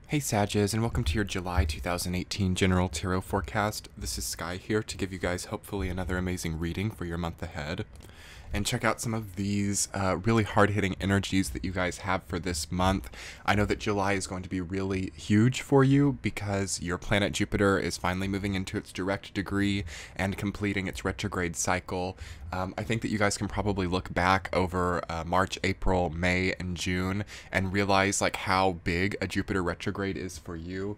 Hey Sages, and welcome to your July 2018 General Tarot Forecast. This is Sky here to give you guys hopefully another amazing reading for your month ahead. And check out some of these really hard-hitting energies that you guys have for this month. I know that July is going to be really huge for you because your planet Jupiter is finally moving into its direct degree and completing its retrograde cycle. I think that you guys can probably look back over March, April, May, and June and realize like how big a Jupiter retrograde is for you.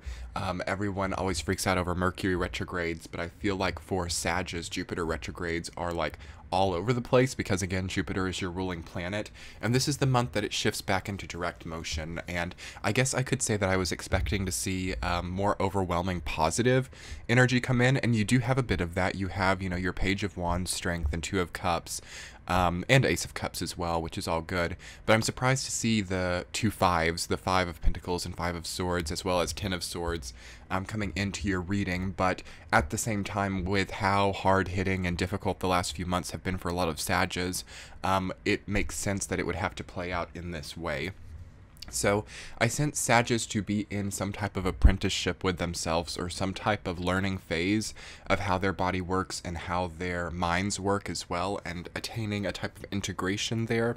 Everyone always freaks out over Mercury retrogrades, but I feel like for Sages, Jupiter retrogrades are like all over the place because again Jupiter is your ruling planet, and this is the month that it shifts back into direct motion. And I guess I could say that I was expecting to see more overwhelming positive energy come in, and you do have a bit of that. You have, you know, your Page of Wands, Strength, and Two of Cups, and Ace of Cups as well, which is all good. But I'm surprised to see the two fives, the Five of Pentacles and Five of Swords, as well as Ten of Swords, coming into your reading. But at the same time, with how hard-hitting and difficult the last few months have been for a lot of Sages, it makes sense that it would have to play out in this way. So I sense Sages to be in some type of apprenticeship with themselves, or some type of learning phase of how their body works and how their minds work as well, and attaining a type of integration there.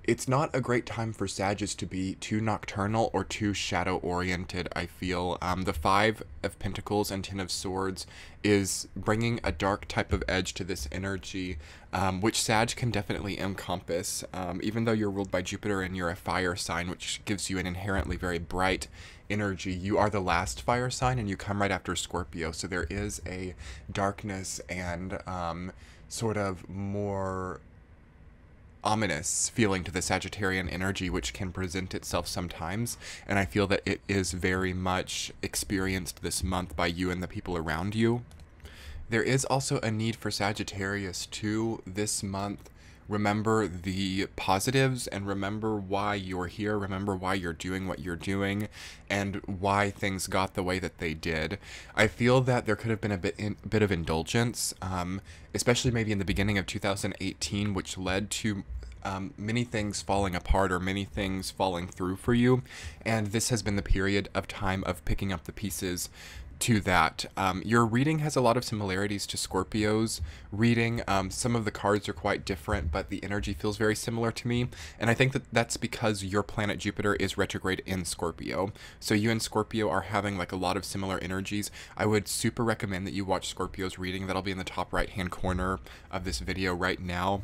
It's not a great time for Sages to be too nocturnal or too shadow-oriented, I feel. The Five of Pentacles and Ten of Swords is bringing a dark type of edge to this energy, which Sag can definitely encompass. Even though you're ruled by Jupiter and you're a fire sign, which gives you an inherently very bright energy, you are the last fire sign and you come right after Scorpio. So there is a darkness and sort of more ominous feeling to the Sagittarian energy, which can present itself sometimes, and I feel that it is very much experienced this month by you and the people around you. There is also a need for Sagittarius to, this month, remember the positives and remember why you're here, remember why you're doing what you're doing, and why things got the way that they did. I feel that there could have been a bit of indulgence, especially maybe in the beginning of 2018, which led to many things falling apart or many things falling through for you, and this has been the period of time of picking up the pieces to that. Your reading has a lot of similarities to Scorpio's reading. Some of the cards are quite different, but the energy feels very similar to me, and I think that that's because your planet Jupiter is retrograde in Scorpio. So you and Scorpio are having like a lot of similar energies. I would super recommend that you watch Scorpio's reading. That'll be in the top right hand corner of this video right now,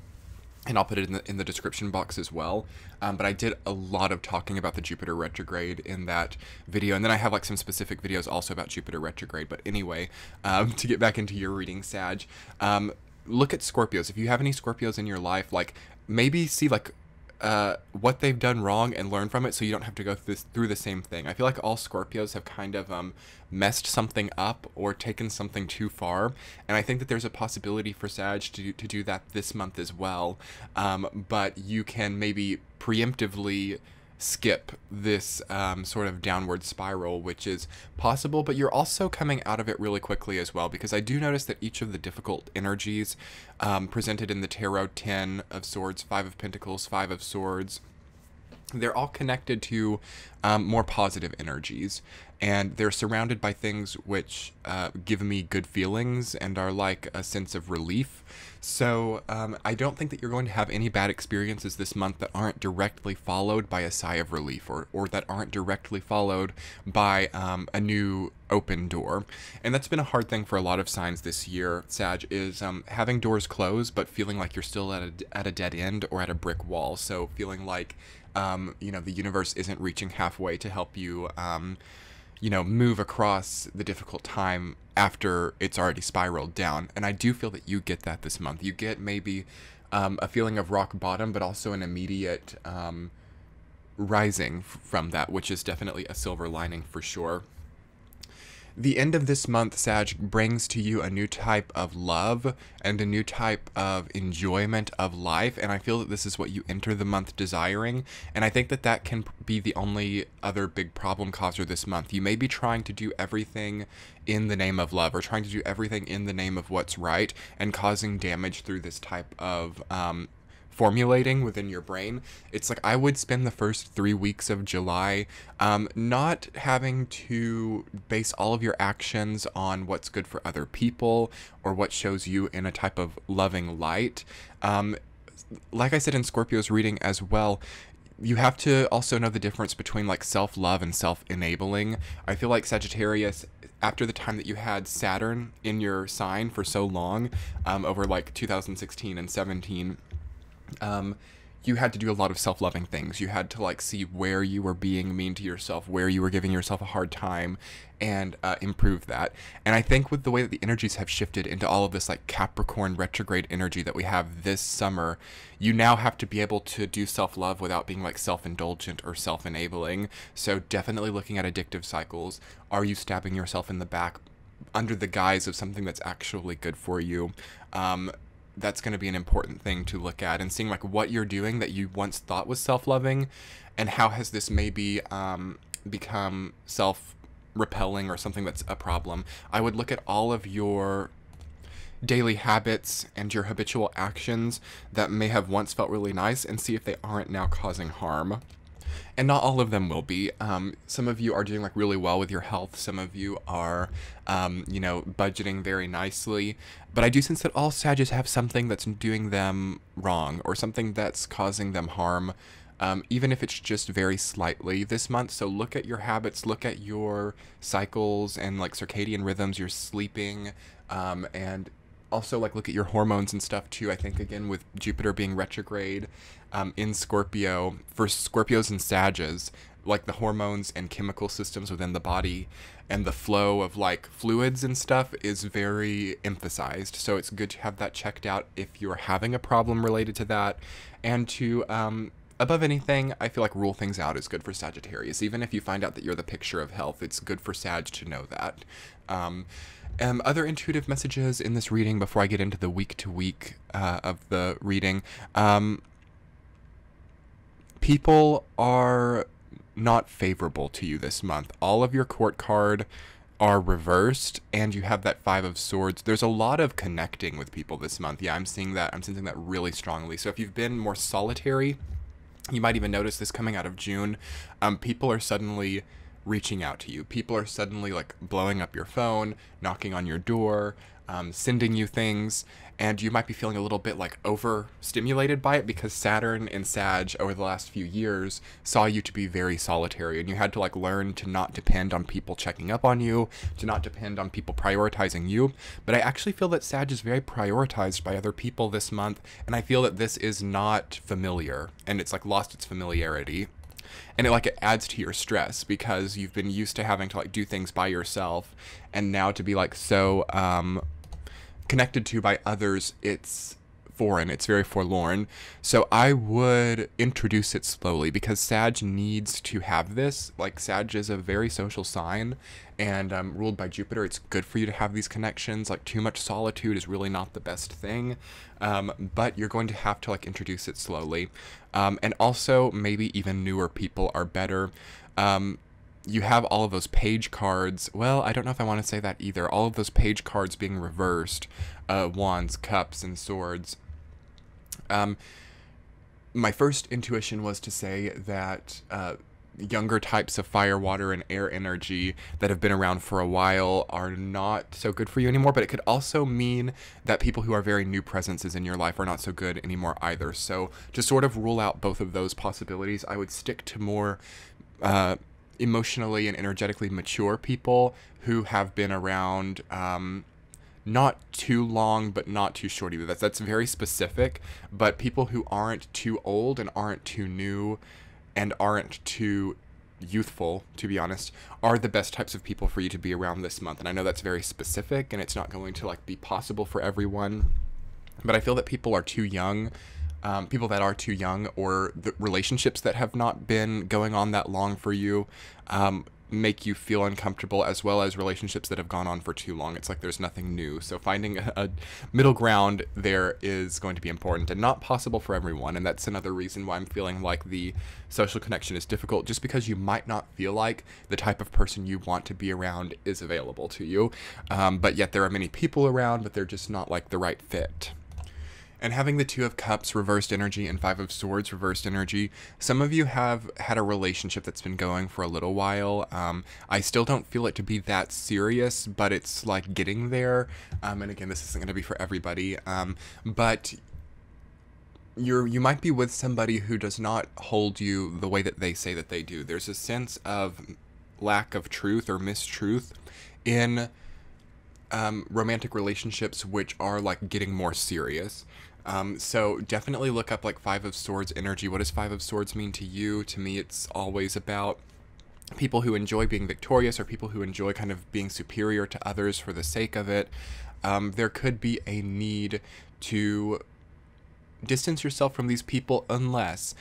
and I'll put it in the description box as well. But I did a lot of talking about the Jupiter retrograde in that video, and then I have like some specific videos also about Jupiter retrograde. But anyway, to get back into your reading, Sag, look at Scorpios. If you have any Scorpios in your life, like maybe see like what they've done wrong and learn from it, so you don't have to go through the same thing. I feel like all Scorpios have kind of messed something up or taken something too far, and I think that there's a possibility for Sag to do that this month as well. But you can maybe preemptively skip this sort of downward spiral, which is possible, but you're also coming out of it really quickly as well, because I do notice that each of the difficult energies presented in the tarot, Ten of Swords, Five of Pentacles, Five of Swords, they're all connected to more positive energies, and they're surrounded by things which give me good feelings and are like a sense of relief. So I don't think that you're going to have any bad experiences this month that aren't directly followed by a sigh of relief, or that aren't directly followed by a new open door. And that's been a hard thing for a lot of signs this year, Sag, is having doors close but feeling like you're still at a dead end or at a brick wall. So feeling like you know, the universe isn't reaching halfway to help you you know, move across the difficult time after it's already spiraled down. And I do feel that you get that this month. You get maybe a feeling of rock bottom, but also an immediate rising from that, which is definitely a silver lining for sure. The end of this month, Sag, brings to you a new type of love and a new type of enjoyment of life, and I feel that this is what you enter the month desiring, and I think that that can be the only other big problem causer this month. You may be trying to do everything in the name of love, or trying to do everything in the name of what's right, and causing damage through this type of formulating within your brain. It's like I would spend the first 3 weeks of July not having to base all of your actions on what's good for other people or what shows you in a type of loving light. Like I said in Scorpio's reading as well, you have to also know the difference between like self-love and self-enabling. I feel like Sagittarius, after the time that you had Saturn in your sign for so long, over like 2016 and 17, you had to do a lot of self-loving things. You had to like see where you were being mean to yourself, where you were giving yourself a hard time, and improve that. And I think with the way that the energies have shifted into all of this like Capricorn retrograde energy that we have this summer, you now have to be able to do self-love without being like self-indulgent or self-enabling. So definitely looking at addictive cycles. Are you stabbing yourself in the back under the guise of something that's actually good for you? That's going to be an important thing to look at, and seeing like what you're doing that you once thought was self-loving and how has this maybe become self-repelling or something that's a problem. I would look at all of your daily habits and your habitual actions that may have once felt really nice and see if they aren't now causing harm. And not all of them will be. Some of you are doing like really well with your health. Some of you are, budgeting very nicely. But I do sense that all Sagittarius have something that's doing them wrong or something that's causing them harm, even if it's just very slightly this month. So look at your habits, look at your cycles and like circadian rhythms, your sleeping, and also like look at your hormones and stuff too. I think again with Jupiter being retrograde in Scorpio, for Scorpios and Sagittarius, like the hormones and chemical systems within the body and the flow of like fluids and stuff is very emphasized. So it's good to have that checked out if you're having a problem related to that. And to above anything, I feel like rule things out is good for Sagittarius. Even if you find out that you're the picture of health, it's good for Sag to know that. Other intuitive messages in this reading before I get into the week-to-week of the reading. People are not favorable to you this month. All of your court card are reversed, and you have that Five of Swords. There's a lot of connecting with people this month. Yeah, I'm seeing that. I'm sensing that really strongly. So if you've been more solitary, you might even notice this coming out of June. People are suddenly reaching out to you. People are suddenly like blowing up your phone, knocking on your door, sending you things, and you might be feeling a little bit like overstimulated by it because Saturn and Sag over the last few years saw you to be very solitary, and you had to like learn to not depend on people checking up on you, to not depend on people prioritizing you. But I actually feel that Sag is very prioritized by other people this month, and I feel that this is not familiar, and it's like lost its familiarity. And it adds to your stress because you've been used to having to like do things by yourself, and now to be like so connected to by others, it's foreign, it's very forlorn. So I would introduce it slowly because Sag needs to have this. Like Sag is a very social sign and ruled by Jupiter. It's good for you to have these connections. Like too much solitude is really not the best thing, but you're going to have to like introduce it slowly. And also maybe even newer people are better. You have all of those page cards. Well, I don't know if I want to say that either. All of those page cards being reversed, wands, cups, and swords. My first intuition was to say that younger types of fire, water, and air energy that have been around for a while are not so good for you anymore, but it could also mean that people who are very new presences in your life are not so good anymore either. So to sort of rule out both of those possibilities, I would stick to more emotionally and energetically mature people who have been around not too long but not too short either. That's very specific, but people who aren't too old and aren't too new and aren't too youthful, to be honest, are the best types of people for you to be around this month. And I know that's very specific and it's not going to like be possible for everyone, but I feel that people are too young. People that are too young, or the relationships that have not been going on that long for you, make you feel uncomfortable, as well as relationships that have gone on for too long. It's like there's nothing new. So finding a middle ground there is going to be important and not possible for everyone. And that's another reason why I'm feeling like the social connection is difficult, just because you might not feel like the type of person you want to be around is available to you. But yet there are many people around, but they're just not like the right fit. And having the Two of Cups reversed energy and Five of Swords reversed energy, some of you have had a relationship that's been going for a little while. I still don't feel it to be that serious, but it's like getting there. And again, this isn't going to be for everybody. But you might be with somebody who does not hold you the way that they say that they do. There's a sense of lack of truth or mistruth in romantic relationships which are like getting more serious. So definitely look up like Five of Swords energy. What does Five of Swords mean to you? To me, it's always about people who enjoy being victorious or people who enjoy kind of being superior to others for the sake of it. There could be a need to distance yourself from these people unless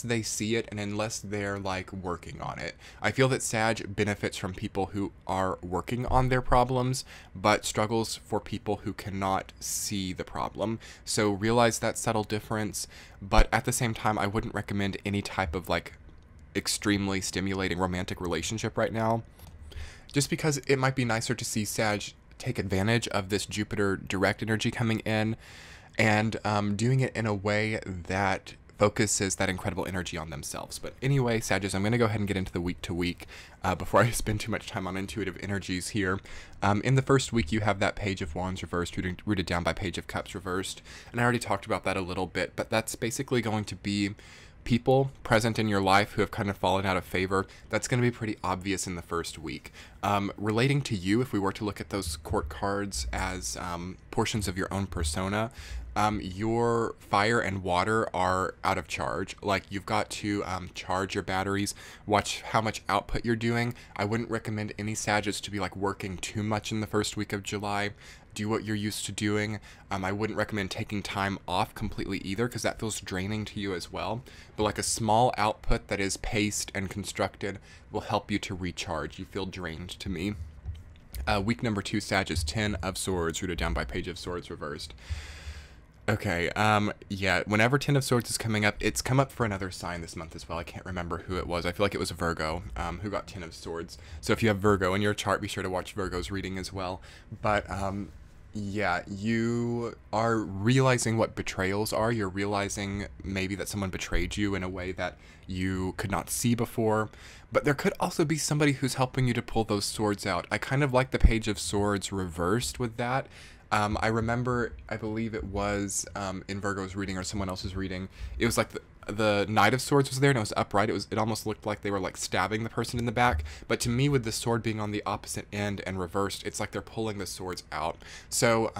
they see it and unless they're like working on it. I feel that Sag benefits from people who are working on their problems, but struggles for people who cannot see the problem. So realize that subtle difference, but at the same time, I wouldn't recommend any type of like extremely stimulating romantic relationship right now, just because it might be nicer to see Sag take advantage of this Jupiter direct energy coming in, and doing it in a way that focuses that incredible energy on themselves. But anyway, Sagittarius, I'm going to go ahead and get into the week to week before I spend too much time on intuitive energies here. In the first week, you have that Page of Wands reversed, rooted down by Page of Cups reversed. And I already talked about that a little bit, but that's basically going to be people present in your life who have kind of fallen out of favor. That's going to be pretty obvious in the first week. Relating to you, if we were to look at those court cards as portions of your own persona, your fire and water are out of charge. Like, you've got to charge your batteries, watch how much output you're doing. I wouldn't recommend any Sagittarius to be like working too much in the first week of July. Do what you're used to doing. I wouldn't recommend taking time off completely either, because that feels draining to you as well. But like a small output that is paced and constructed will help you to recharge. You feel drained to me. Week number 2, Sagittarius, 10 of Swords, rooted down by Page of Swords reversed. Okay, yeah, whenever 10 of Swords is coming up, it's come up for another sign this month as well. I can't remember who it was. I feel like it was Virgo, who got 10 of Swords. So if you have Virgo in your chart, be sure to watch Virgo's reading as well. But, yeah, you are realizing what betrayals are. You're realizing maybe that someone betrayed you in a way that you could not see before. But there could also be somebody who's helping you to pull those swords out. I kind of like the Page of Swords reversed with that. I remember, I believe it was in Virgo's reading or someone else's reading, it was like the Knight of Swords was there and it was upright. It almost looked like they were like stabbing the person in the back. But to me, with the sword being on the opposite end and reversed, it's like they're pulling the swords out. So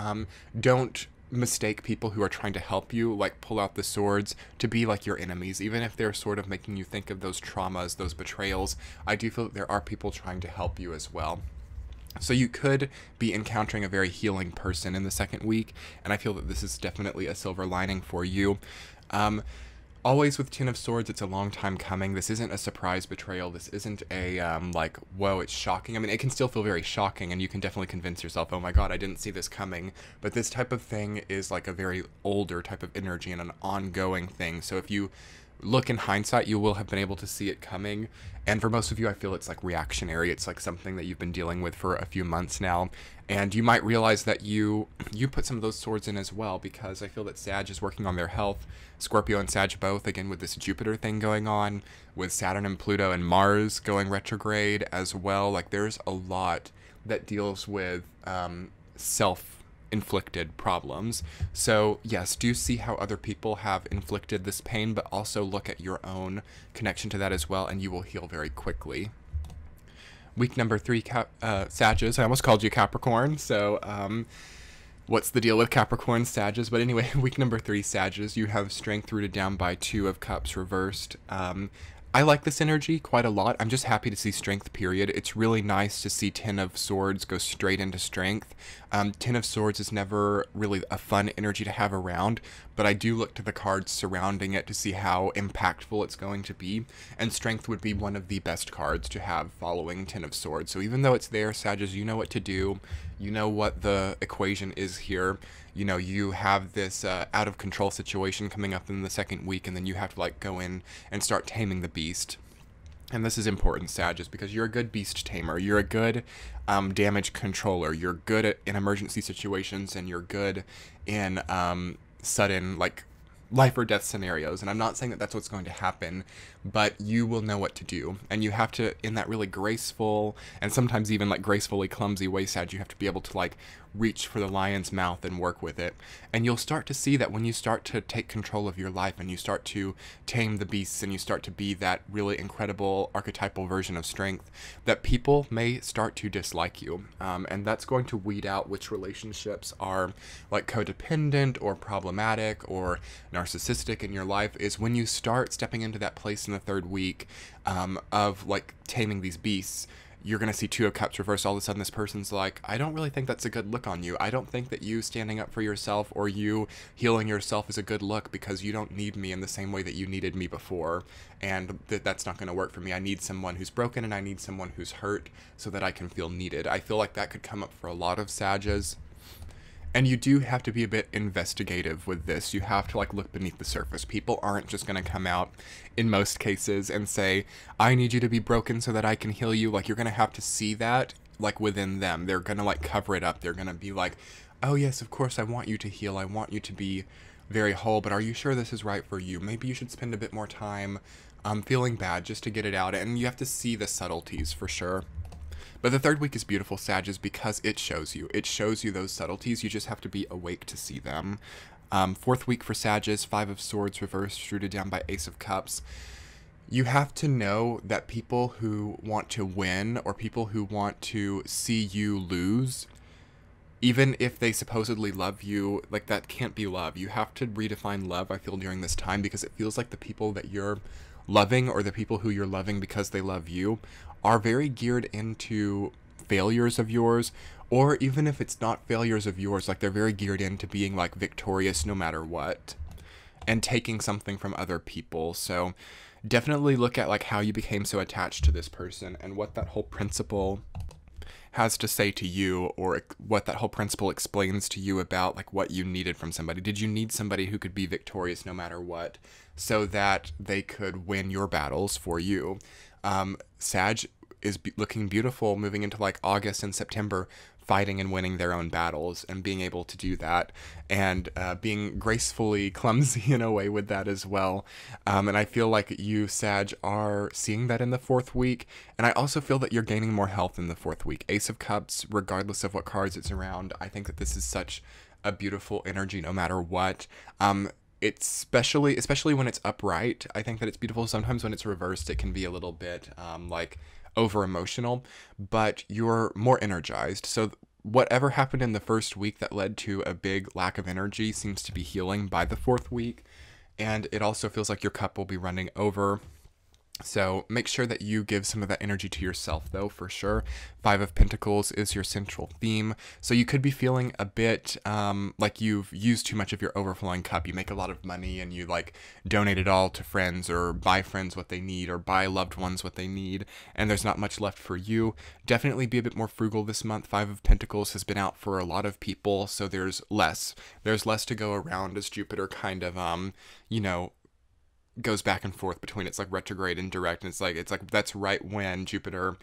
don't mistake people who are trying to help you, like pull out the swords, to be like your enemies. Even if they're sort of making you think of those traumas, those betrayals, I do feel that there are people trying to help you as well. So you could be encountering a very healing person in the second week, and I feel that this is definitely a silver lining for you. Always with 10 of Swords, it's a long time coming. This isn't a surprise betrayal. This isn't a, like, whoa, it's shocking. I mean, it can still feel very shocking, and you can definitely convince yourself, oh my god, I didn't see this coming. But this type of thing is like a very older type of energy and an ongoing thing. So if you look in hindsight, you will have been able to see it coming. And for most of you, I feel it's like reactionary. It's like something that you've been dealing with for a few months now. And you might realize that you put some of those swords in as well, because I feel that Sag is working on their health. Scorpio and Sag both, again, with this Jupiter thing going on, with Saturn and Pluto and Mars going retrograde as well. Like, there's a lot that deals with self-inflicted problems. So yes, do see how other people have inflicted this pain, but also look at your own connection to that as well, and you will heal very quickly. Week number 3, Sagittarius. I almost called you Capricorn, so what's the deal with Capricorn, Sagittarius? But anyway, week number 3, Sagittarius, you have Strength rooted down by 2 of Cups reversed. I like this energy quite a lot. I'm just happy to see Strength, period. It's really nice to see 10 of Swords go straight into Strength. 10 of Swords is never really a fun energy to have around, but I do look to the cards surrounding it to see how impactful it's going to be, and Strength would be one of the best cards to have following 10 of Swords. So even though it's there, Sagittarius, you know what to do. You know what the equation is here. You know, you have this out of control situation coming up in the second week, and then you have to like go in and start taming the beast. And this is important, Sagittarius, because you're a good beast tamer. You're a good damage controller. You're good in emergency situations, and you're good in sudden, like, life or death scenarios. And I'm not saying that that's what's going to happen, but you will know what to do. And you have to, in that really graceful and sometimes even like gracefully clumsy way, Sag, you have to be able to like reach for the lion's mouth and work with it. And you'll start to see that when you start to take control of your life and you start to tame the beasts and you start to be that really incredible archetypal version of strength, that people may start to dislike you. And that's going to weed out which relationships are like codependent or problematic or narcissistic in your life, is when you start stepping into that place in the third week of like taming these beasts. You're going to see Two of Cups reverse. All of a sudden this person's like, I don't really think that's a good look on you. I don't think that you standing up for yourself or you healing yourself is a good look, because you don't need me in the same way that you needed me before. And that's not going to work for me. I need someone who's broken and I need someone who's hurt so that I can feel needed. I feel like that could come up for a lot of Sages. And you do have to be a bit investigative with this. You have to like look beneath the surface. People aren't just going to come out in most cases and say, I need you to be broken so that I can heal you. Like, you're going to have to see that like within them. They're going to like cover it up. They're going to be like, oh yes, of course I want you to heal. I want you to be very whole, but are you sure this is right for you? Maybe you should spend a bit more time feeling bad just to get it out. And you have to see the subtleties for sure. But the third week is beautiful, Sages, because it shows you. It shows you those subtleties. You just have to be awake to see them. Fourth week for Sages, Five of Swords reversed, rooted down by Ace of Cups. You have to know that people who want to win or people who want to see you lose, even if they supposedly love you, like, that can't be love. You have to redefine love, I feel, during this time, because it feels like the people that you're loving or the people who you're loving because they love you are very geared into failures of yours, or even if it's not failures of yours, like they're very geared into being like victorious no matter what and taking something from other people. So definitely look at like how you became so attached to this person and what that whole principle has to say to you, or what that whole principle explains to you about like what you needed from somebody. Did you need somebody who could be victorious no matter what so that they could win your battles for you? Sag is looking beautiful moving into like August and September, fighting and winning their own battles and being able to do that, and being gracefully clumsy in a way with that as well. And I feel like you, Sag, are seeing that in the fourth week. And I also feel that you're gaining more health in the fourth week. Ace of Cups, regardless of what cards it's around, I think that this is such a beautiful energy no matter what. It's especially when it's upright, I think that it's beautiful. Sometimes when it's reversed, it can be a little bit like over emotional, but you're more energized. So whatever happened in the first week that led to a big lack of energy seems to be healing by the fourth week. And it also feels like your cup will be running over. So make sure that you give some of that energy to yourself, though, for sure. Five of Pentacles is your central theme. So you could be feeling a bit like you've used too much of your overflowing cup. You make a lot of money and you like donate it all to friends, or buy friends what they need, or buy loved ones what they need, and there's not much left for you. Definitely be a bit more frugal this month. Five of Pentacles has been out for a lot of people, so there's less. There's less to go around as Jupiter kind of, you know, goes back and forth between its like retrograde and direct, and it's like that's right when Jupiter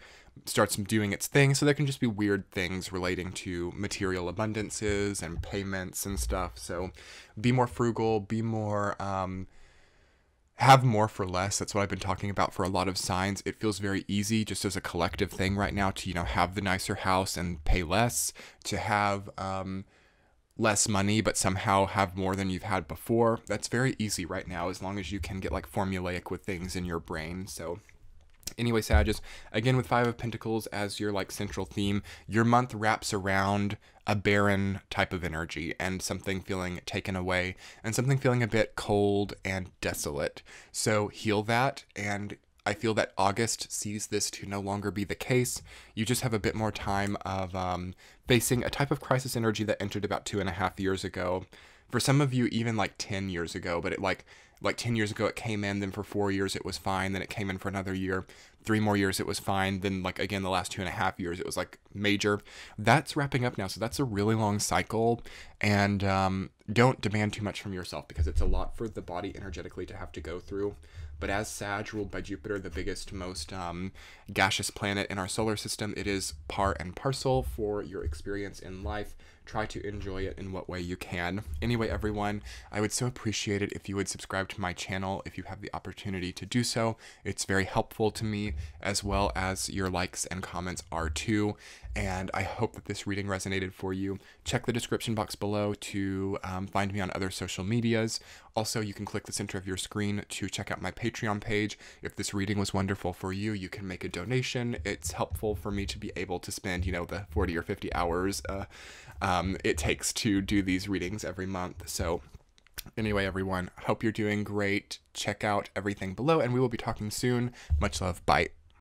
starts doing its thing. So there can just be weird things relating to material abundances and payments and stuff. So be more frugal, be more have more for less. That's what I've been talking about for a lot of signs. It feels very easy just as a collective thing right now to, you know, have the nicer house and pay less, to have less money but somehow have more than you've had before. That's very easy right now, as long as you can get like formulaic with things in your brain. So anyway, Sagittarius, again with Five of Pentacles as your like central theme, your month wraps around a barren type of energy and something feeling taken away and something feeling a bit cold and desolate. So heal that, and I feel that August sees this to no longer be the case. You just have a bit more time of facing a type of crisis energy that entered about 2.5 years ago. For some of you, even like 10 years ago, but it like 10 years ago it came in, then for 4 years it was fine, then it came in for another year, 3 more years it was fine, then like again the last 2.5 years it was like major. That's wrapping up now, so that's a really long cycle, and don't demand too much from yourself because it's a lot for the body energetically to have to go through. But as Sag, ruled by Jupiter, the biggest, most gaseous planet in our solar system, it is par and parcel for your experience in life try to enjoy it in what way you can. Anyway, everyone, I would so appreciate it if you would subscribe to my channel if you have the opportunity to do so. It's very helpful to me, as well as your likes and comments are too. And I hope that this reading resonated for you. Check the description box below to find me on other social medias. Also, you can click the center of your screen to check out my Patreon page. If this reading was wonderful for you, you can make a donation. It's helpful for me to be able to spend, you know, the 40 or 50 hours it takes to do these readings every month. So anyway, everyone, hope you're doing great. Check out everything below, and we will be talking soon. Much love. Bye.